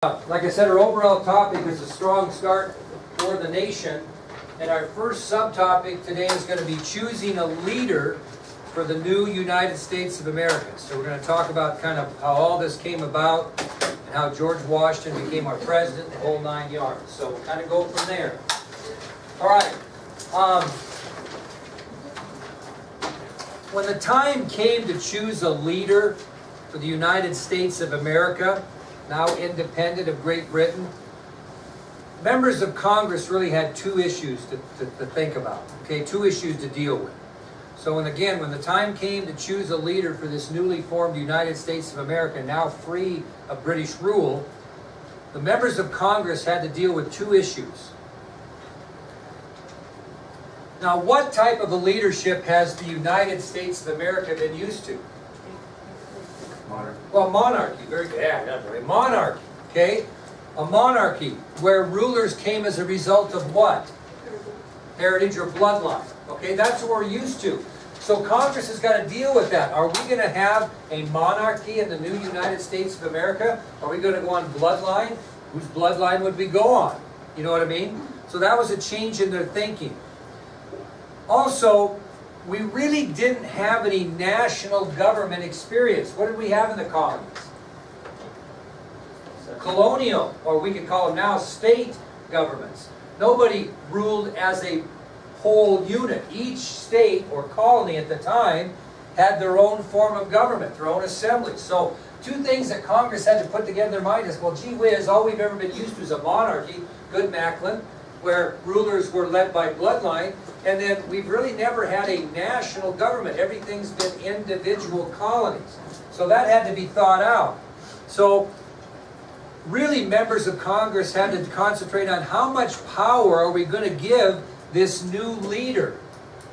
Like I said, our overall topic is a strong start for the nation. And our first subtopic today is going to be choosing a leader for the new United States of America. So we're going to talk about kind of how all this came about and how George Washington became our president, the whole 9 yards. So we'll kind of go from there. All right. When the time came to choose a leader for the United States of America, now independent of Great Britain, members of Congress really had two issues to think about, okay, two issues to deal with. So when the time came to choose a leader for this newly formed United States of America, now free of British rule, the members of Congress had to deal with two issues. Now, what type of a leadership has the United States of America been used to? Monarchy. Well, monarchy, very good. Yeah, that's right. Monarchy, okay? A monarchy where rulers came as a result of what? Heritage or bloodline. Okay, that's what we're used to. So Congress has got to deal with that. Are we going to have a monarchy in the new United States of America? Are we going to go on bloodline? Whose bloodline would we go on? You know what I mean? So that was a change in their thinking. Also, we really didn't have any national government experience. What did we have in the colonies? Colonial, or we could call them now state governments. Nobody ruled as a whole unit. Each state or colony at the time had their own form of government, their own assembly. So two things that Congress had to put together in their mind is, well, gee whiz, all we've ever been used to is a monarchy, good Macklin, where rulers were led by bloodline, and then we've really never had a national government. Everything's been individual colonies. So that had to be thought out. So really members of Congress had to concentrate on how much power are we going to give this new leader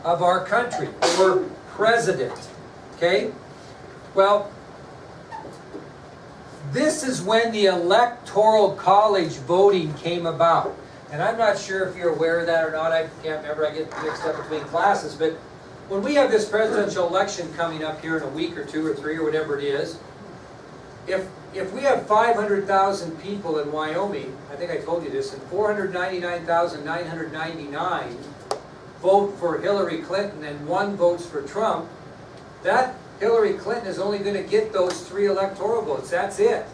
of our country, or president. Okay? Well, this is when the Electoral College voting came about. And I'm not sure if you're aware of that or not. I can't remember. I get mixed up between classes. But when we have this presidential election coming up here in a week or two or three or whatever it is, if we have 500,000 people in Wyoming, I think I told you this, and 499,999 vote for Hillary Clinton and 1 votes for Trump, that Hillary Clinton is only going to get those 3 electoral votes. That's it.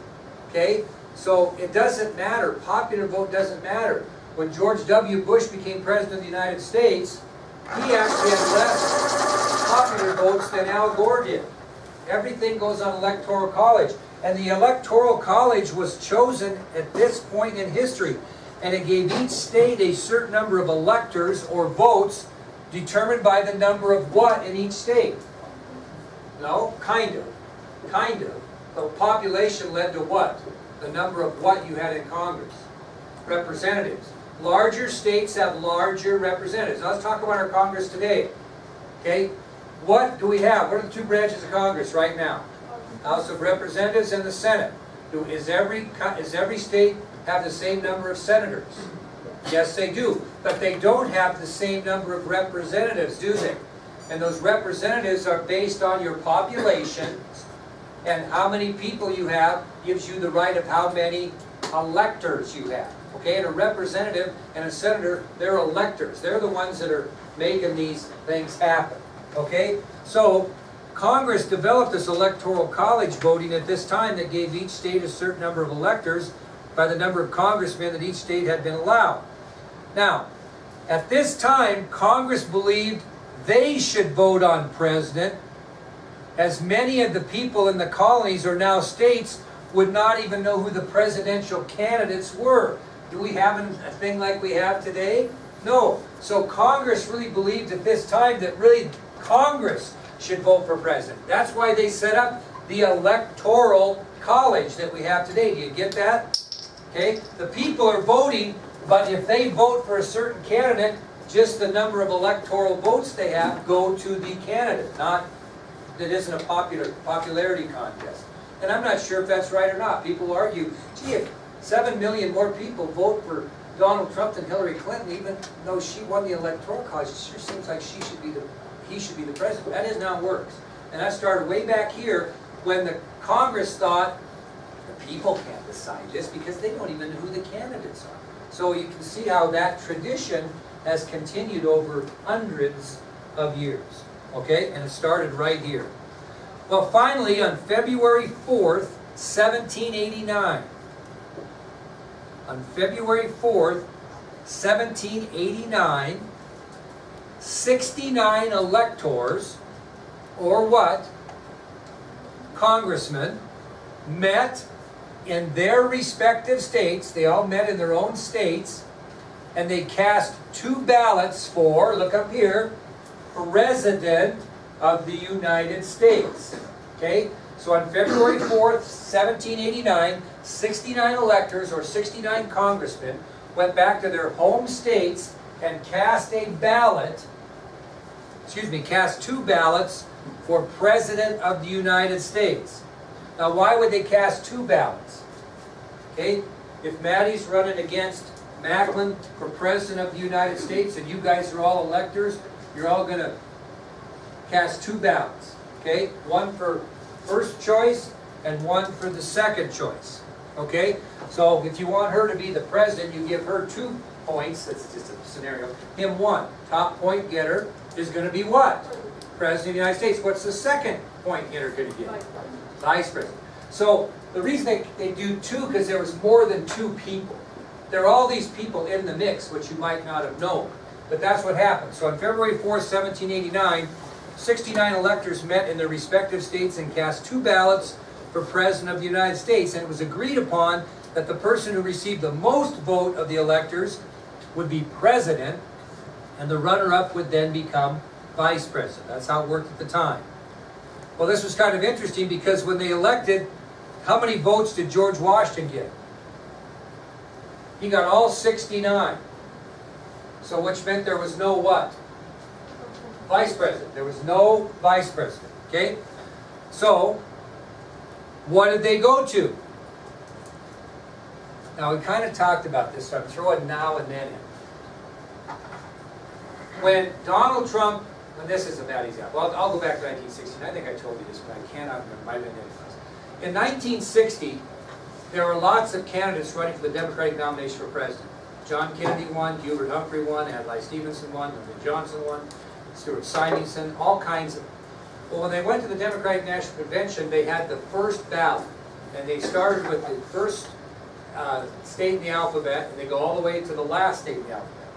Okay? So it doesn't matter. Popular vote doesn't matter. When George W. Bush became president of the United States, he actually had less popular votes than Al Gore did. Everything goes on Electoral College. And the Electoral College was chosen at this point in history. And it gave each state a certain number of electors or votes determined by the number of what in each state? No? Kind of. Kind of. The population led to what? The number of what you had in Congress. Representatives. Larger states have larger representatives. Now let's talk about our Congress today. Okay? What do we have? What are the 2 branches of Congress right now? House of Representatives and the Senate. Is every state have the same number of senators? Yes, they do. But they don't have the same number of representatives, do they? And those representatives are based on your population, and how many people you have gives you the right of how many electors you have. Okay, and a representative and a senator, they're electors. They're the ones that are making these things happen. Okay, so Congress developed this Electoral College voting at this time that gave each state a certain number of electors by the number of congressmen that each state had been allowed. Now, at this time, Congress believed they should vote on president, as many of the people in the colonies or now states would not even know who the presidential candidates were. Do we have a thing like we have today? No. So Congress really believed at this time that really Congress should vote for president. That's why they set up the Electoral College that we have today. Do you get that? Okay? The people are voting, but if they vote for a certain candidate, just the number of electoral votes they have go to the candidate. Not, it isn't a popularity contest. And I'm not sure if that's right or not. People argue, gee, if 7 million more people vote for Donald Trump than Hillary Clinton, even though she won the Electoral College, it sure seems like he should be the president. That isn't how it works. And that started way back here when the Congress thought the people can't decide this because they don't even know who the candidates are. So you can see how that tradition has continued over hundreds of years. Okay, and it started right here. Well, finally, on February 4th, 1789, on February 4th, 1789, 69 electors, or what? Congressmen, met in their respective states. They all met in their own states, and they cast 2 ballots for, look up here, President of the United States. Okay? So on February 4th, 1789, 69 electors, or 69 congressmen, went back to their home states and cast a ballot, cast 2 ballots for President of the United States. Now, why would they cast 2 ballots? Okay? If Maddie's running against Macklin for President of the United States and you guys are all electors, you're all going to cast 2 ballots. Okay? One for first choice and one for the second choice. Okay? So if you want her to be the president, you give her 2 points. That's just a scenario. Him 1. Top point getter is going to be what? President of the United States. What's the second point getter going to get? Vice president. So the reason they do 2 because there was more than 2 people. There are all these people in the mix, which you might not have known. But that's what happened. So on February 4th, 1789, 69 electors met in their respective states and cast 2 ballots for President of the United States. And it was agreed upon that the person who received the most vote of the electors would be president, and the runner-up would then become vice president. That's how it worked at the time. Well, this was kind of interesting because when they elected, how many votes did George Washington get? He got all 69. So which meant there was no what? Vice president. There was no vice president. Okay? So, what did they go to? Now, we kind of talked about this, so I'm throwing now and then in. When Donald Trump, and this is a bad example, I'll go back to 1916. I think I told you this, but I cannot remember. Might have been anyplace. In 1960, there were lots of candidates running for the Democratic nomination for president. John Kennedy won, Hubert Humphrey won, Adlai Stevenson won, Lyndon Johnson won, Stuart Simonson, all kinds of them. Well, when they went to the Democratic National Convention, they had the first ballot. And they started with the first state in the alphabet, and they go all the way to the last state in the alphabet.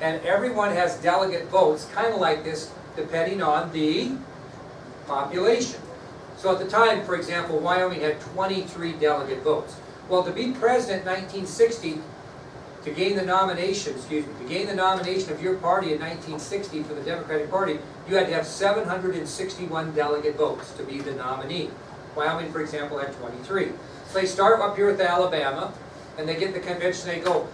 And everyone has delegate votes, kind of like this, depending on the population. So at the time, for example, Wyoming had 23 delegate votes. Well, to be president in 1960, to gain the nomination, of your party in 1960 for the Democratic Party, you had to have 761 delegate votes to be the nominee. Wyoming, for example, had 23. So they start up here with Alabama, and they get the convention, they go,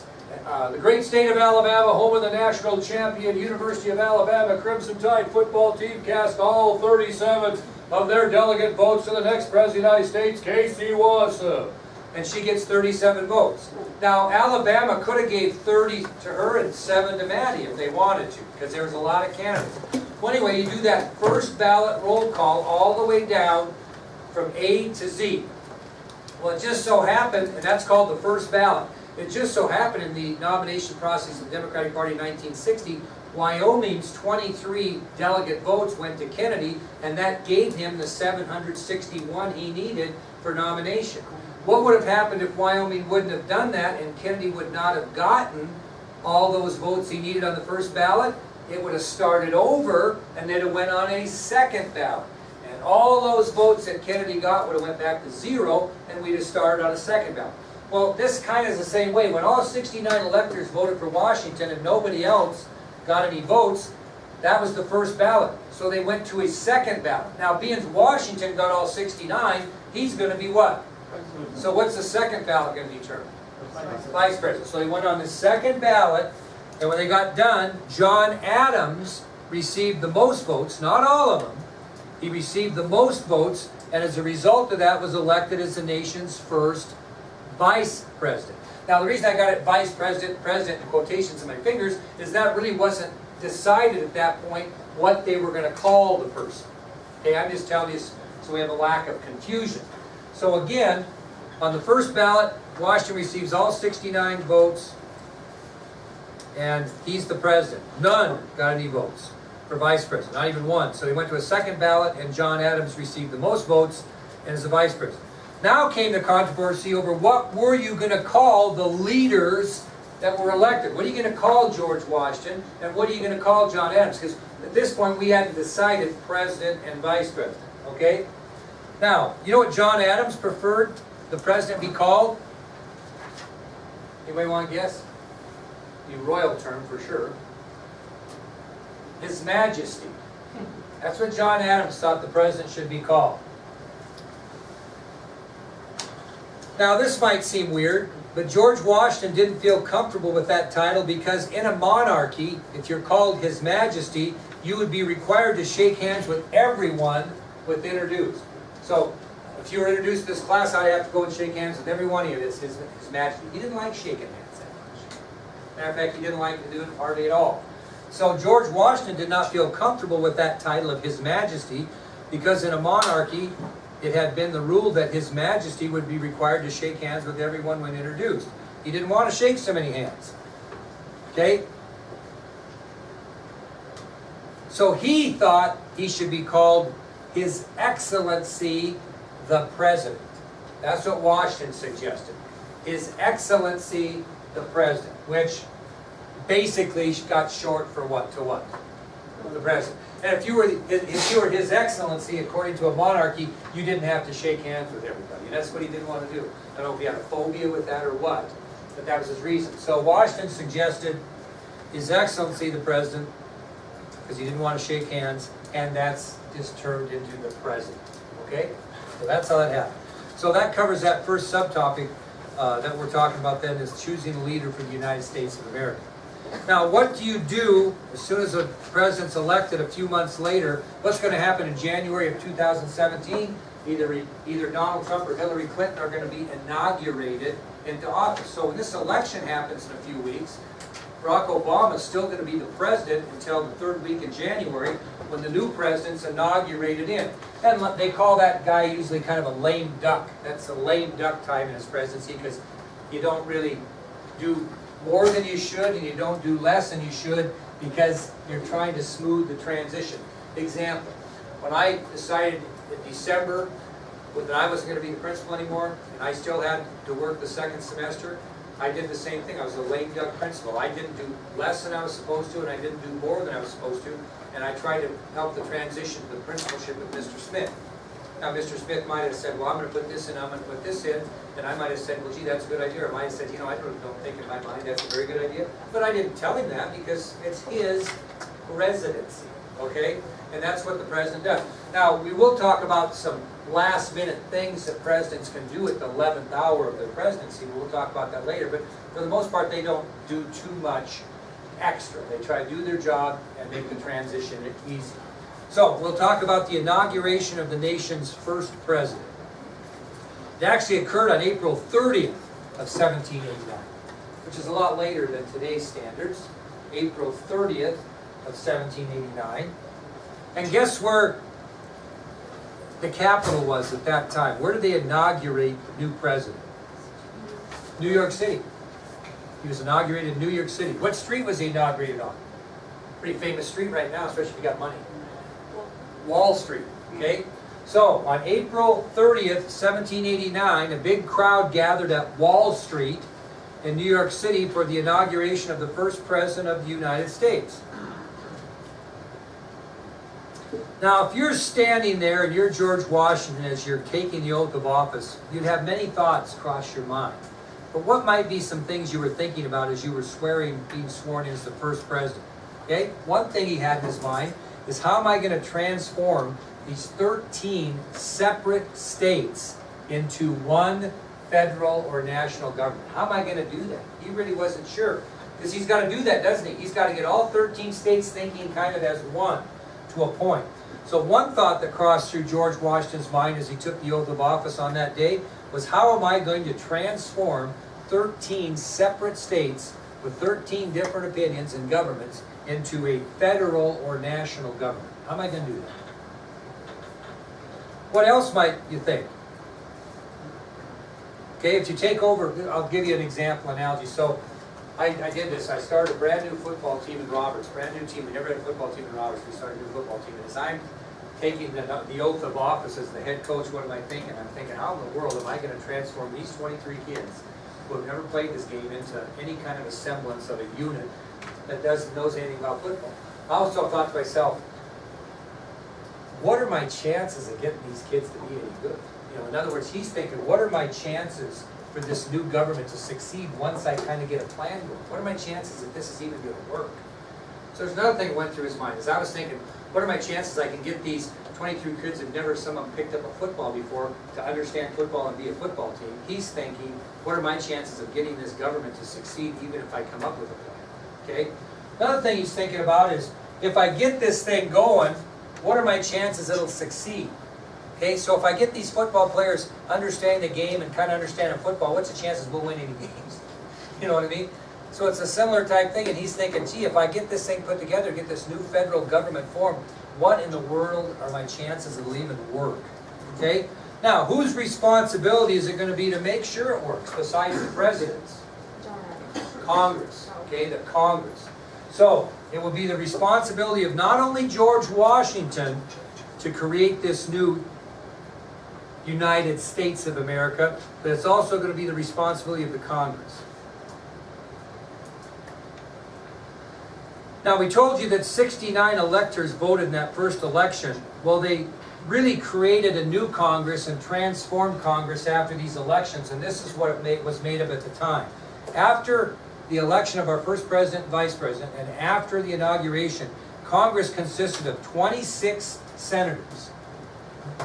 the great state of Alabama, home of the national champion, University of Alabama Crimson Tide football team, cast all 37 of their delegate votes to the next president of the United States, Casey Wassup. And she gets 37 votes. Now, Alabama could have gave 30 to her and 7 to Maddie if they wanted to, because there was a lot of candidates. Well, anyway, you do that first ballot roll call all the way down from A to Z. Well, it just so happened, and that's called the first ballot, it just so happened in the nomination process of the Democratic Party in 1960, Wyoming's 23 delegate votes went to Kennedy, and that gave him the 761 he needed for nomination. What would have happened if Wyoming wouldn't have done that and Kennedy would not have gotten all those votes he needed on the first ballot? It would have started over, and then it went on a second ballot. And all those votes that Kennedy got would have went back to 0, and we'd have started on a second ballot. Well, this kind of is the same way. When all 69 electors voted for Washington and nobody else got any votes, that was the first ballot. So they went to a second ballot. Now, being Washington got all 69, he's going to be what? So what's the second ballot going to determine? Vice president. So they went on the second ballot, and when they got done, John Adams received the most votes, not all of them. He received the most votes, and as a result of that was elected as the nation's first vice president. Now, the reason I got it vice president, president in quotations in my fingers, is that really wasn't decided at that point what they were going to call the person. Okay, I'm just telling you so we have a lack of confusion. So again, on the first ballot, Washington receives all 69 votes, and he's the president. None got any votes for vice president, not even one. So he went to a second ballot, and John Adams received the most votes and is the vice president. Now came the controversy over what were you going to call the leaders that were elected. What are you going to call George Washington, and what are you going to call John Adams? Because at this point we hadn't decided president and vice president, okay? Now, you know what John Adams preferred the president be called? Anybody want to guess? The royal term for sure. His Majesty. That's what John Adams thought the president should be called. Now this might seem weird, but George Washington didn't feel comfortable with that title because in a monarchy, if you're called His Majesty, you would be required to shake hands with everyone with introduced. So if you were introduced to this class, I'd have to go and shake hands with every one of you as His Majesty. He didn't like shaking hands that much. Matter of fact, he didn't like to do it hardly at all. So George Washington did not feel comfortable with that title of His Majesty because in a monarchy, it had been the rule that His Majesty would be required to shake hands with everyone when introduced. He didn't want to shake so many hands. Okay? So he thought he should be called His Excellency the President. That's what Washington suggested. His Excellency the President, which basically got short for what to what? The President. And if you were His Excellency, according to a monarchy, you didn't have to shake hands with everybody. And that's what he didn't want to do. I don't know if he had a phobia with that or what, but that was his reason. So Washington suggested His Excellency the President, because he didn't want to shake hands, and that's just turned into the President. Okay? So that's how that happened. So that covers that first subtopic that we're talking about then, is choosing a leader for the United States of America. Now, what do you do as soon as the president's elected a few months later? What's going to happen in January of 2017? Either Donald Trump or Hillary Clinton are going to be inaugurated into office. So when this election happens in a few weeks, Barack Obama is still going to be the president until the third week in January when the new president's inaugurated in. And they call that guy usually kind of a lame duck. That's a lame duck time in his presidency because you don't really do more than you should, and you don't do less than you should because you're trying to smooth the transition. Example, when I decided in December that I wasn't going to be the principal anymore, and I still had to work the second semester, I did the same thing. I was a lame duck principal. I didn't do less than I was supposed to, and I didn't do more than I was supposed to, and I tried to help the transition to the principalship with Mr. Smith. Now, Mr. Smith might have said, well, I'm going to put this in, I'm going to put this in, and I might have said, well, gee, that's a good idea. Or I might have said, you know, I don't think in my mind that's a very good idea. But I didn't tell him that because it's his presidency, okay? And that's what the president does. Now, we will talk about some last-minute things that presidents can do at the 11th hour of their presidency. We'll talk about that later. But for the most part, they don't do too much extra. They try to do their job and make the transition easy. So, we'll talk about the inauguration of the nation's first president. It actually occurred on April 30th of 1789, which is a lot later than today's standards. April 30th of 1789. And guess where the capital was at that time? Where did they inaugurate the new president? New York City. He was inaugurated in New York City. What street was he inaugurated on? Pretty famous street right now, especially if you got money. Wall Street, okay? So, on April 30th, 1789, a big crowd gathered at Wall Street in New York City for the inauguration of the first president of the United States. Now, if you're standing there and you're George Washington as you're taking the oath of office, you'd have many thoughts cross your mind. But what might be some things you were thinking about as you were being sworn in as the first president? Okay? One thing he had in his mind is, how am I going to transform these 13 separate states into one federal or national government? How am I going to do that? He really wasn't sure. Because he's got to do that, doesn't he? He's got to get all 13 states thinking kind of as one to a point. So one thought that crossed through George Washington's mind as he took the oath of office on that day was, how am I going to transform 13 separate states with 13 different opinions and governments into a federal or national government? How am I going to do that? What else might you think? Okay, if you take over, I'll give you an example analogy. So I did this. I started a brand new football team in Roberts, brand new team. We never had a football team in Roberts. We started a new football team. And as I'm taking the oath of office as the head coach, what am I thinking? I'm thinking, how in the world am I going to transform these 23 kids who have never played this game into any kind of a semblance of a unit that knows anything about football? I also thought to myself, what are my chances of getting these kids to be any good? You know, in other words, he's thinking, what are my chances for this new government to succeed once I kind of get a plan going? What are my chances that this is even going to work? So there's another thing that went through his mind. As I was thinking, what are my chances I can get these 23 kids who've never some of them picked up a football before to understand football and be a football team? He's thinking, what are my chances of getting this government to succeed even if I come up with a plan? Okay? Another thing he's thinking about is, if I get this thing going, what are my chances it'll succeed? Okay, so if I get these football players understanding the game and kind of understanding football, what's the chances we'll win any games? You know what I mean? So it's a similar type thing, and he's thinking, gee, if I get this thing put together, get this new federal government formed, what in the world are my chances it'll even work? Okay? Now, whose responsibility is it going to be to make sure it works, besides the president's? Congress. Okay, the Congress. So, it will be the responsibility of not only George Washington to create this new United States of America, but it's also going to be the responsibility of the Congress. Now, we told you that 69 electors voted in that first election. Well, they really created a new Congress and transformed Congress after these elections, and this is what was made of at the time. After the election of our first president and vice president, and after the inauguration, Congress consisted of 26 senators.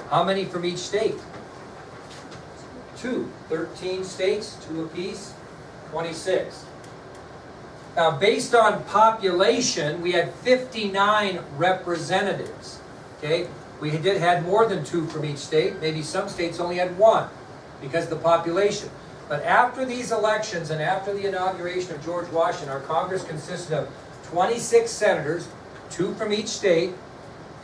How many from each state? 2. 13 states, 2 apiece, 26. Now, based on population, we had 59 representatives. Okay? We had more than 2 from each state. Maybe some states only had 1 because of the population. But after these elections and after the inauguration of George Washington, our Congress consisted of 26 senators, 2 from each state,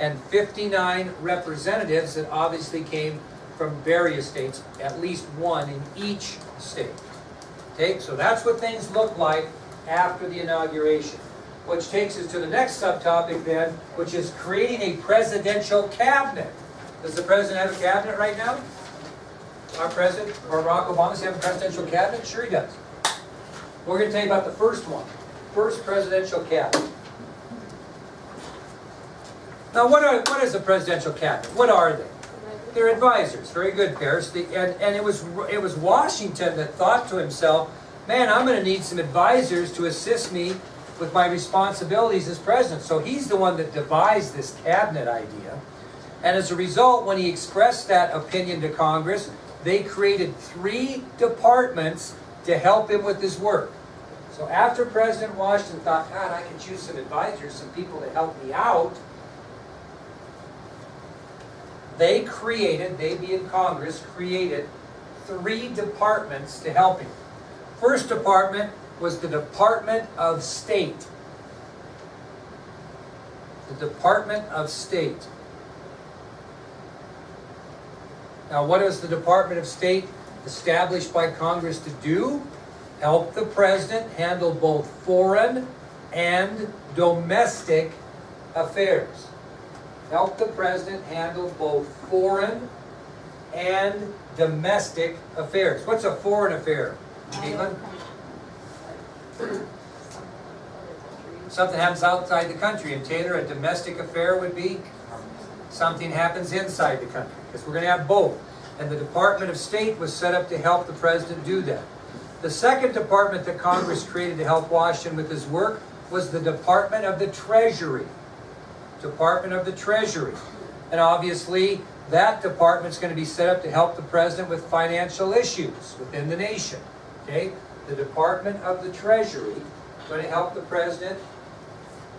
and 59 representatives that obviously came from various states, at least 1 in each state. Okay, so that's what things look like after the inauguration. Which takes us to the next subtopic then, which is creating a presidential cabinet. Does the president have a cabinet right now? Our president, Barack Obama, does he have a presidential cabinet? Sure he does. We're going to tell you about the first one. First presidential cabinet. Now, what is a presidential cabinet? What are they? They're advisors. Very good, Paris. And it was Washington that thought to himself, man, I'm going to need some advisors to assist me with my responsibilities as president. So he's the one that devised this cabinet idea. And as a result, when he expressed that opinion to Congress, they created 3 departments to help him with his work. So after President Washington thought, God, I can choose some advisors, some people to help me out, they being Congress, created 3 departments to help him. First department was the Department of State. The Department of State. Now, what is the Department of State established by Congress to do? Help the president handle both foreign and domestic affairs. Help the president handle both foreign and domestic affairs. What's a foreign affair, Caitlin? Something happens outside the country. And Taylor, a domestic affair would be something happens inside the country. Because we're going to have both. And the Department of State was set up to help the president do that. The second department that Congress created to help Washington with his work was the Department of the Treasury. Department of the Treasury. And obviously, that department's going to be set up to help the president with financial issues within the nation. Okay? The Department of the Treasury is going to help the president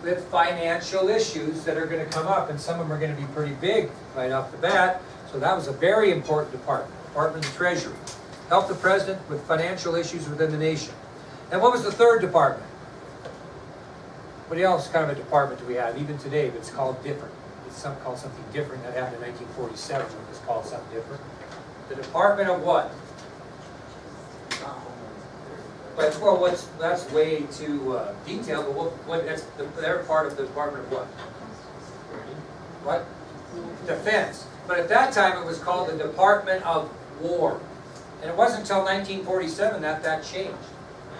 with financial issues that are going to come up, and some of them are going to be pretty big right off the bat. So that was a very important department, Department of the Treasury. Help the president with financial issues within the nation. And what was the third department? What else kind of a department do we have, even today, but it's called different? It's called something different. That happened in 1947 when it was called something different. The Department of what? But, well, that's way too detailed, but they're part of the Department of what? What? Defense. But at that time, it was called the Department of War. And it wasn't until 1947 that changed,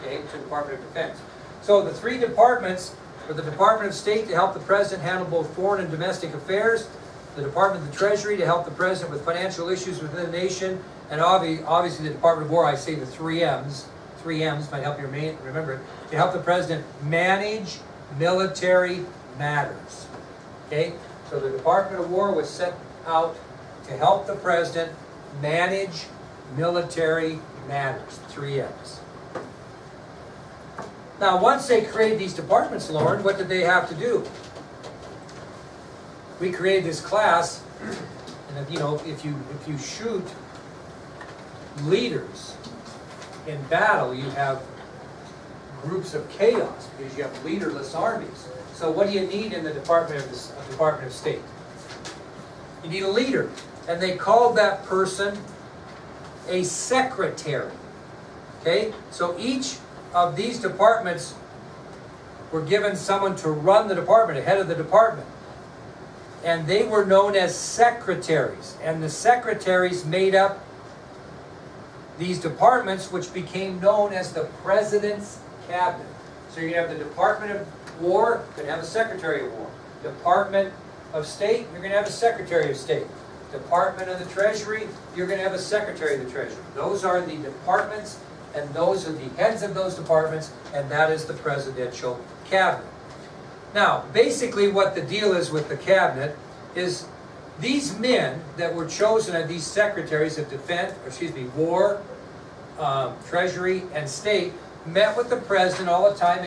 okay, to the Department of Defense. So the three departments were the Department of State to help the President handle both foreign and domestic affairs, the Department of the Treasury to help the President with financial issues within the nation, and obviously the Department of War, I say the three M's might help you remember it, to help the President manage military matters. Okay? So the Department of War was set out to help the President manage military matters, 3 M's. Now, once they created these departments, Lauren, what did they have to do? We created this class, and if you shoot leaders in battle, you have groups of chaos because you have leaderless armies. So what do you need in the Department of State? You need a leader, and they called that person a secretary. Okay, so each of these departments were given someone to run the department, a head of the department. And they were known as secretaries. And the secretaries made up these departments, which became known as the President's Cabinet. So you have the Department of War, you're going to have a Secretary of War. Department of State, you're going to have a Secretary of State. Department of the Treasury, you're going to have a Secretary of the Treasury. Those are the departments, and those are the heads of those departments, and that is the Presidential Cabinet. Now, basically what the deal is with the Cabinet is these men that were chosen as these secretaries of War, Treasury, and State met with the President all the time